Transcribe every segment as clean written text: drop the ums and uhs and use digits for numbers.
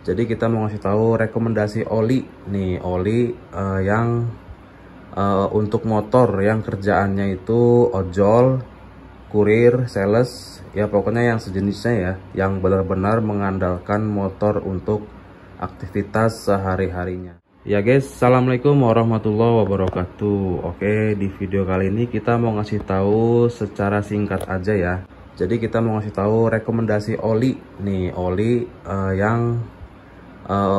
Jadi kita mau ngasih tahu rekomendasi oli nih, oli yang untuk motor yang kerjaannya itu ojol, kurir, sales, ya pokoknya yang sejenisnya ya, yang benar-benar mengandalkan motor untuk aktivitas sehari-harinya. Ya guys, assalamualaikum warahmatullahi wabarakatuh. Oke, di video kali ini kita mau ngasih tahu secara singkat aja ya. Jadi kita mau ngasih tahu rekomendasi oli nih, oli yang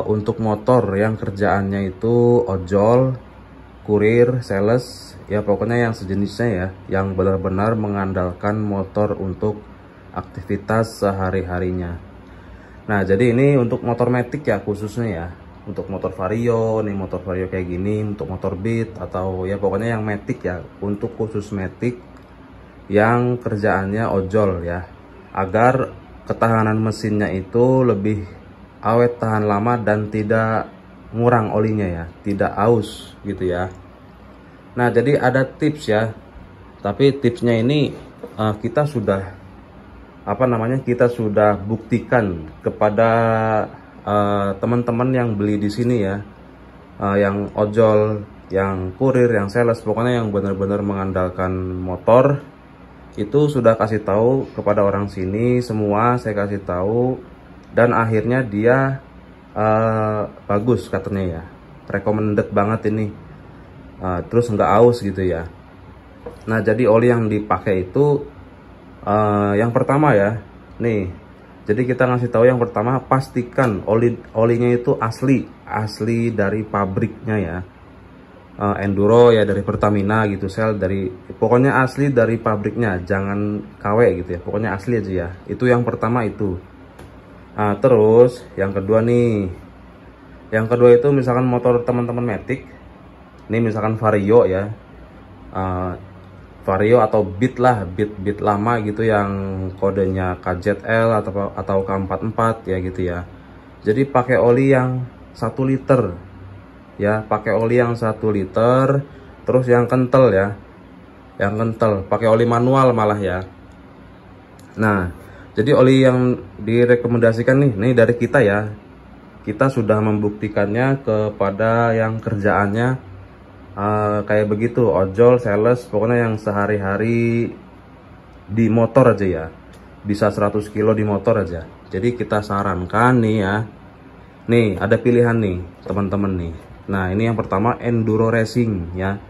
untuk motor yang kerjaannya itu ojol, kurir, sales, ya pokoknya yang sejenisnya ya, yang benar-benar mengandalkan motor untuk aktivitas sehari-harinya. Nah, jadi ini untuk motor matic ya khususnya ya. Untuk motor vario, nih motor vario kayak gini, untuk motor beat atau ya pokoknya yang matic ya, untuk khusus matic yang kerjaannya ojol ya, agar ketahanan mesinnya itu lebih awet, tahan lama, dan tidak ngurang olinya ya, tidak aus gitu ya. Nah, jadi ada tips ya, tapi tipsnya ini kita sudah kita sudah buktikan kepada teman-teman yang beli di sini ya, yang ojol, yang kurir, yang sales, pokoknya yang benar-benar mengandalkan motor. Itu sudah kasih tahu kepada orang sini semua, saya kasih tahu, dan akhirnya dia bagus katanya ya, recommended banget ini, terus nggak aus gitu ya. Nah, jadi oli yang dipakai itu yang pertama ya, nih, jadi kita ngasih tahu yang pertama, pastikan olinya itu asli dari pabriknya ya. Enduro ya dari Pertamina gitu, Shell dari, pokoknya asli dari pabriknya, jangan KW gitu ya, pokoknya asli aja ya. Itu yang pertama itu. Nah, terus yang kedua nih, yang kedua itu misalkan motor teman-teman matic, ini misalkan vario ya, vario atau beat lah, beat lama gitu yang kodenya KZL atau K44 ya gitu ya. Jadi pakai oli yang 1 liter ya, pakai oli yang 1 liter, terus yang kental ya, yang kental, pakai oli manual malah ya. Nah, jadi oli yang direkomendasikan nih dari kita ya, kita sudah membuktikannya kepada yang kerjaannya kayak begitu, ojol, sales, pokoknya yang sehari-hari di motor aja ya, bisa 100 kilo di motor aja. Jadi kita sarankan nih ya, nih ada pilihan nih teman-teman nih. Nah, ini yang pertama enduro racing ya.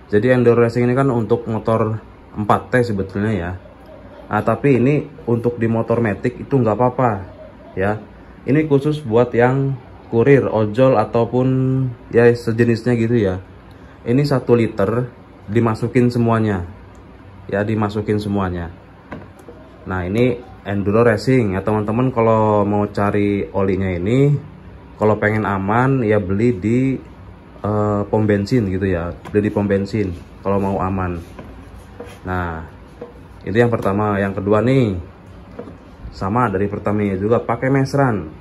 Jadi enduro racing ini kan untuk motor 4T sebetulnya ya. Nah, tapi ini untuk di motor matic itu nggak apa-apa ya. Ini khusus buat yang kurir, ojol, ataupun ya sejenisnya gitu ya. Ini 1 liter dimasukin semuanya ya, dimasukin semuanya. Nah, ini enduro racing ya teman-teman. Kalau mau cari olinya ini, kalau pengen aman ya beli di pom bensin gitu ya, beli di pom bensin kalau mau aman. Nah, itu yang pertama. Yang kedua nih, sama dari Pertamina juga, pakai mesran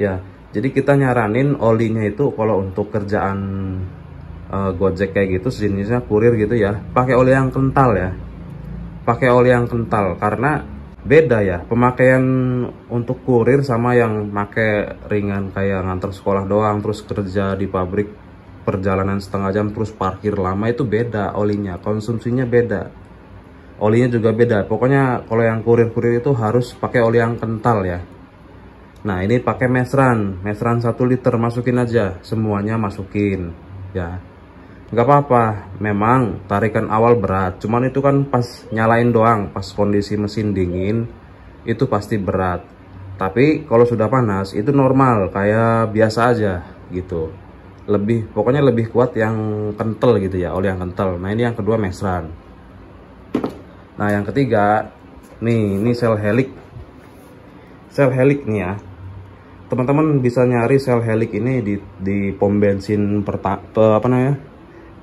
ya. Jadi kita nyaranin olinya itu kalau untuk kerjaan Gojek kayak gitu, sejenisnya kurir gitu ya, pakai oli yang kental ya, pakai oli yang kental, karena beda ya pemakaian untuk kurir sama yang pakai ringan kayak nganter sekolah doang, terus kerja di pabrik perjalanan setengah jam terus parkir lama, itu beda olinya, konsumsinya beda, olinya juga beda. Pokoknya kalau yang kurir-kurir itu harus pakai oli yang kental ya. Nah, ini pakai mesran 1 liter, masukin aja semuanya, masukin ya. Nggak apa-apa, memang tarikan awal berat, cuman itu kan pas nyalain doang, pas kondisi mesin dingin itu pasti berat. Tapi kalau sudah panas itu normal, kayak biasa aja gitu. Pokoknya lebih kuat yang kental gitu ya, oli yang kental. Nah, ini yang kedua mesran. Nah, yang ketiga nih, ini sel helix. Sel helix nih ya, teman-teman bisa nyari sel helix ini di pom bensin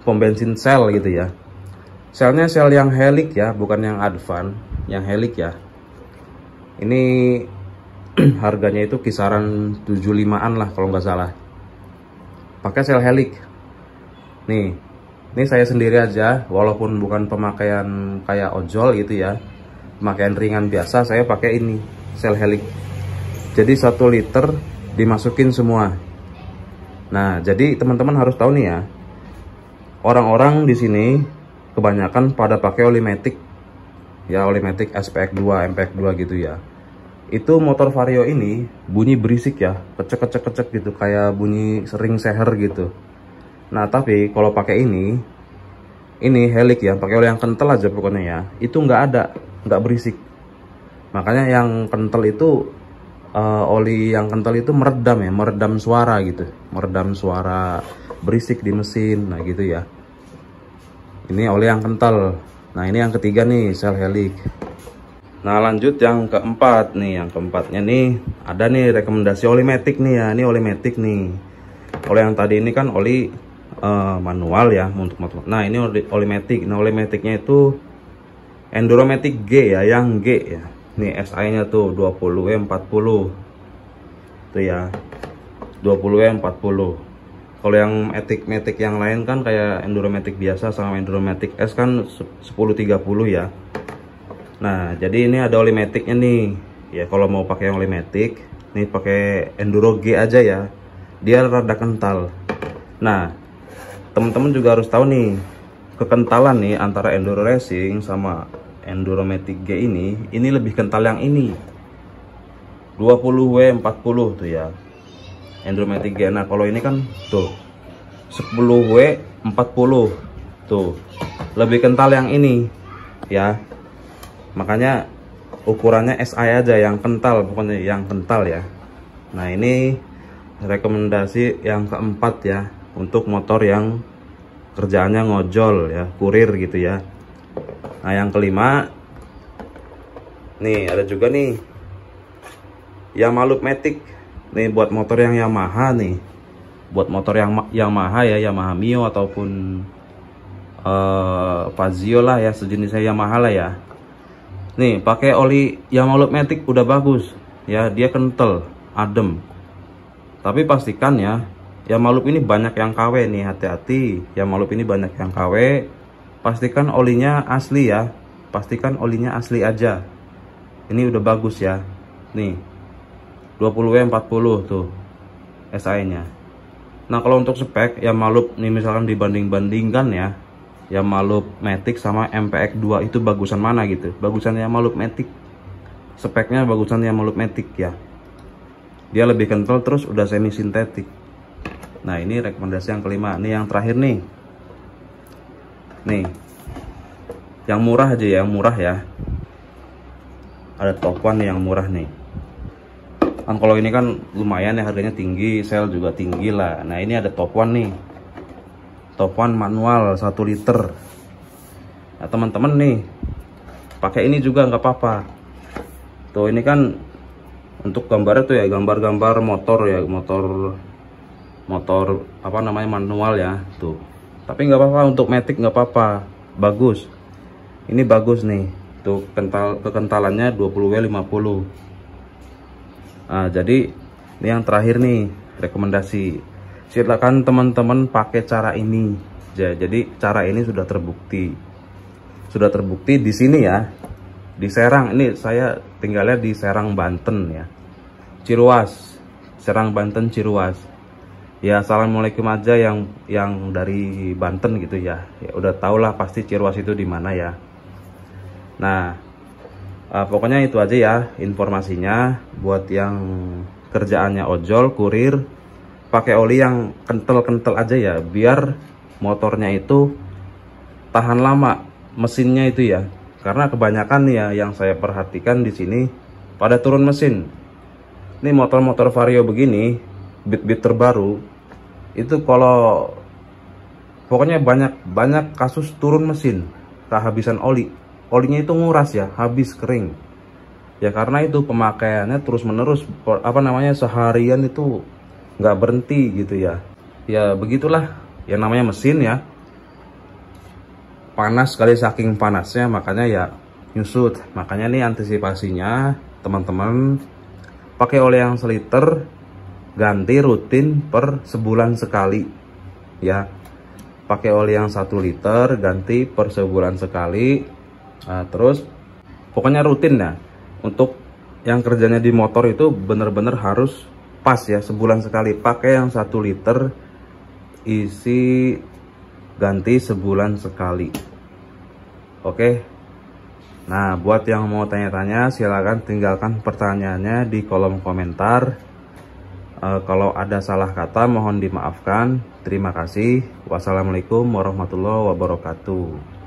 pom bensin Shell gitu ya. Selnya sel yang helix ya, bukan yang advance, yang helix ya. Ini harganya itu kisaran 75-an lah kalau nggak salah. Pakai sel helix. Nih, ini saya sendiri aja, walaupun bukan pemakaian kayak ojol gitu ya, pemakaian ringan biasa, saya pakai ini sel helix. Jadi 1 liter dimasukin semua. Nah, jadi teman-teman harus tahu nih ya, orang-orang di sini kebanyakan pada pakai oli matic ya, oli matic SPX 2, MPX 2 gitu ya. Itu motor Vario ini bunyi berisik ya, kecek gitu, kayak bunyi sering seher gitu. Nah, tapi kalau pakai ini Helix ya, pakai oli yang kental aja pokoknya ya, itu nggak berisik. Makanya yang kental itu oli yang kental itu meredam ya, meredam suara gitu, meredam suara berisik di mesin. Nah gitu ya, ini oli yang kental. Nah ini yang ketiga nih, sel Helix. Nah lanjut yang keempat nih, yang keempatnya nih ada nih rekomendasi oli matic nih ya. Ini oli matic nih. Oli yang tadi ini kan oli manual ya untuk motor. Nah ini oli matic. Nah oli maticnya itu Enduromatic G ya, yang G ya. Nih SI nya tuh 20W40 tuh ya, 20W40. Kalau yang matic yang lain kan kayak Enduromatic biasa sama Enduromatic S kan 1030 ya. Nah, jadi ini ada oli maticnya nih. Ya, kalau mau pakai yang oli matic, nih pakai Enduro G aja ya. Dia rada kental. Nah, teman-teman juga harus tahu nih, kekentalan nih antara Enduro Racing sama Enduromatic G ini lebih kental yang ini. 20W40 tuh ya. Enduromatic G. Nah, kalau ini kan tuh 10W40 tuh. Lebih kental yang ini ya. Makanya ukurannya SI aja yang kental, pokoknya yang kental ya. Nah ini rekomendasi yang keempat ya, untuk motor yang kerjaannya ngojol ya, kurir gitu ya. Nah yang kelima nih ada juga nih Yamaha Matic nih, buat motor yang Yamaha nih, buat motor yang Yamaha ya, Yamaha Mio ataupun Fazio lah ya, sejenisnya Yamaha lah ya. Nih pakai oli Yamaha Matic udah bagus ya, dia kental, adem. Tapi pastikan ya, Yamaha ini banyak yang KW nih, hati-hati. Yamaha ini banyak yang KW. Pastikan olinya asli ya, pastikan olinya asli aja. Ini udah bagus ya. Nih 20W40 tuh SI nya. Nah kalau untuk spek Yamaha nih, misalkan dibanding-bandingkan ya, Yamaha Matic sama MPX 2 itu bagusan mana gitu? Bagusan Yamaha Matic. Speknya bagusan Yamaha Matic ya. Dia lebih kental, terus udah semi sintetik. Nah, ini rekomendasi yang kelima. Nih yang terakhir nih. Nih. Yang murah aja ya, yang murah ya. Ada Top One nih yang murah nih. Kan kalau ini kan lumayan ya, harganya tinggi, sel juga tinggi lah. Nah, ini ada Top One nih. Top One manual 1 liter. Nah teman-teman nih, pakai ini juga nggak apa-apa. Tuh ini kan untuk gambarnya tuh ya, gambar-gambar motor ya, motor apa namanya, manual ya tuh. Tapi nggak apa-apa, untuk matic nggak apa-apa, bagus. Ini bagus nih, tuh kekentalannya 20W50. Nah jadi ini yang terakhir nih rekomendasi. Silakan teman-teman pakai cara ini. Jadi cara ini sudah terbukti. Sudah terbukti di sini ya. Di Serang, ini saya tinggalnya di Serang, Banten ya. Ciruas. Serang, Banten, Ciruas. Ya, assalamualaikum aja yang dari Banten gitu ya. Ya udah tau lah pasti Ciruas itu di mana ya. Nah, pokoknya itu aja ya informasinya buat yang kerjaannya ojol, kurir. Pakai oli yang kental-kental aja ya, biar motornya itu tahan lama, mesinnya itu ya. Karena kebanyakan nih ya yang saya perhatikan di sini pada turun mesin. Ini motor-motor Vario begini, beat terbaru itu kalau pokoknya banyak kasus turun mesin, kehabisan oli. Olinya itu nguras ya, habis, kering. Ya karena itu pemakaiannya terus-menerus, apa namanya, seharian itu nggak berhenti gitu ya. Ya begitulah yang namanya mesin ya, panas sekali, saking panasnya makanya ya nyusut. Makanya nih antisipasinya teman-teman, pakai oli yang seliter, ganti rutin per sebulan sekali ya. Pakai oli yang 1 liter, ganti per sebulan sekali. Nah, terus pokoknya rutin ya. Untuk yang kerjanya di motor itu bener-bener harus pas ya, sebulan sekali pakai yang 1 liter, isi ganti sebulan sekali. Oke. Nah, buat yang mau tanya-tanya silahkan tinggalkan pertanyaannya di kolom komentar. Kalau ada salah kata mohon dimaafkan. Terima kasih. Wassalamualaikum warahmatullahi wabarakatuh.